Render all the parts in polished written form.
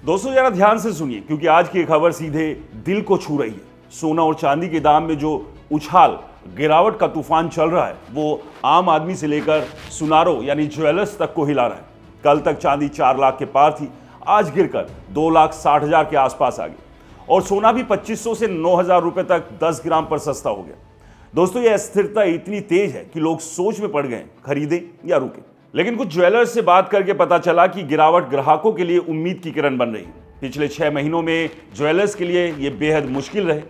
दोस्तों जरा ध्यान से सुनिए, क्योंकि आज की खबर सीधे दिल को छू रही है। सोना और चांदी के दाम में जो उछाल गिरावट का तूफान चल रहा है वो आम आदमी से लेकर सुनारों यानी ज्वेलर्स तक को हिला रहा है। कल तक चांदी 4 लाख के पार थी, आज गिरकर 2,60,000 के आसपास आ गई और सोना भी 2,500 से 9,000 रुपए तक 10 ग्राम पर सस्ता हो गया। दोस्तों ये अस्थिरता इतनी तेज है कि लोग सोच में पड़ गए खरीदें या रुकें। लेकिन कुछ ज्वेलर्स से बात करके पता चला कि गिरावट ग्राहकों के लिए उम्मीद की किरण बन रही है। पिछले 6 महीनों में ज्वेलर्स के लिए ये बेहद मुश्किल रहे।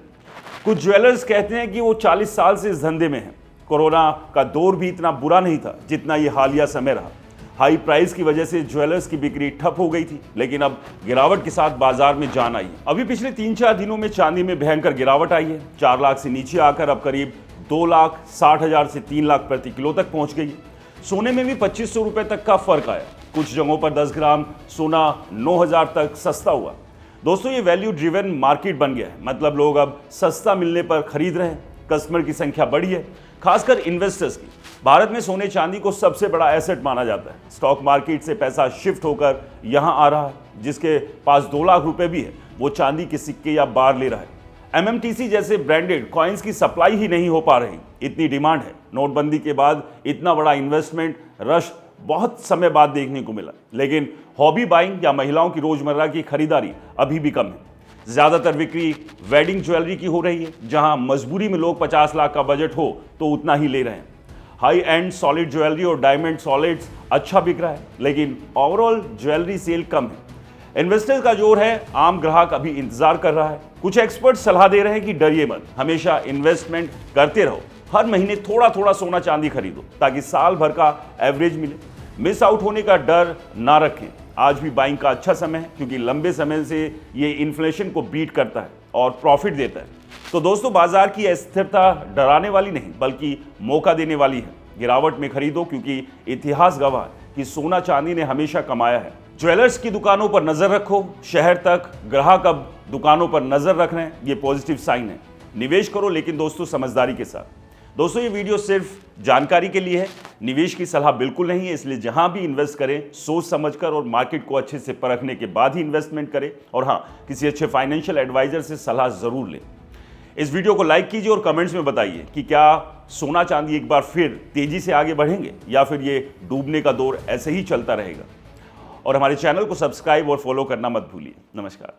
कुछ ज्वेलर्स कहते हैं कि वो 40 साल से इस धंधे में हैं। कोरोना का दौर भी इतना बुरा नहीं था जितना ये हालिया समय रहा। हाई प्राइस की वजह से ज्वेलर्स की बिक्री ठप हो गई थी, लेकिन अब गिरावट के साथ बाजार में जान आई है। अभी पिछले 3-4 दिनों में चांदी में भयंकर गिरावट आई है। 4 लाख से नीचे आकर अब करीब 2,60,000 से 3 लाख प्रति किलो तक पहुंच गई है। सोने में भी 2,500 रुपए तक का फर्क आया। कुछ जगहों पर 10 ग्राम सोना 9,000 तक सस्ता हुआ। दोस्तों ये वैल्यू ड्रिवन मार्केट बन गया है, मतलब लोग अब सस्ता मिलने पर खरीद रहे हैं। कस्टमर की संख्या बढ़ी है, खासकर इन्वेस्टर्स की। भारत में सोने चांदी को सबसे बड़ा एसेट माना जाता है। स्टॉक मार्केट से पैसा शिफ्ट होकर यहां आ रहा है। जिसके पास 2 लाख रुपए भी है वो चांदी के सिक्के या बार ले रहा है। MMTC जैसे ब्रांडेड कॉइन्स की सप्लाई ही नहीं हो पा रही, इतनी डिमांड है। नोटबंदी के बाद इतना बड़ा इन्वेस्टमेंट रश बहुत समय बाद देखने को मिला, लेकिन हॉबी बाइंग या महिलाओं की रोजमर्रा की खरीदारी अभी भी कम है। ज्यादातर बिक्री वेडिंग ज्वेलरी की हो रही है, जहां मजबूरी में लोग 50 लाख का बजट हो तो उतना ही ले रहे हैं। हाई एंड सॉलिड ज्वेलरी और डायमंड सॉलिड्स अच्छा बिक रहा है, लेकिन ओवरऑल ज्वेलरी सेल कम है। इन्वेस्टर का जोर है, आम ग्राहक अभी इंतजार कर रहा है। कुछ एक्सपर्ट सलाह दे रहे हैं कि डरिए मत, हमेशा इन्वेस्टमेंट करते रहो। हर महीने थोड़ा थोड़ा सोना चांदी खरीदो ताकि साल भर का एवरेज मिले। मिस आउट होने का डर ना रखें। आज भी बाइंग का अच्छा समय है, क्योंकि लंबे समय से ये इन्फ्लेशन को बीट करता है और प्रॉफिट देता है। तो दोस्तों बाजार की अस्थिरता डराने वाली नहीं बल्कि मौका देने वाली है। गिरावट में खरीदो, क्योंकि इतिहास गवाह है कि सोना चांदी ने हमेशा कमाया है। ज्वेलर्स की दुकानों पर नजर रखो, शहर तक ग्राहक अब दुकानों पर नजर रख रहे हैं, ये पॉजिटिव साइन है। निवेश करो, लेकिन दोस्तों समझदारी के साथ। दोस्तों ये वीडियो सिर्फ जानकारी के लिए है, निवेश की सलाह बिल्कुल नहीं है। इसलिए जहां भी इन्वेस्ट करें सोच समझकर और मार्केट को अच्छे से परखने के बाद ही इन्वेस्टमेंट करें। और हाँ, किसी अच्छे फाइनेंशियल एडवाइजर से सलाह जरूर लें। इस वीडियो को लाइक कीजिए और कमेंट्स में बताइए कि क्या सोना चांदी एक बार फिर तेजी से आगे बढ़ेंगे या फिर ये डूबने का दौर ऐसे ही चलता रहेगा। और हमारे चैनल को सब्सक्राइब और फॉलो करना मत भूलिए। नमस्कार।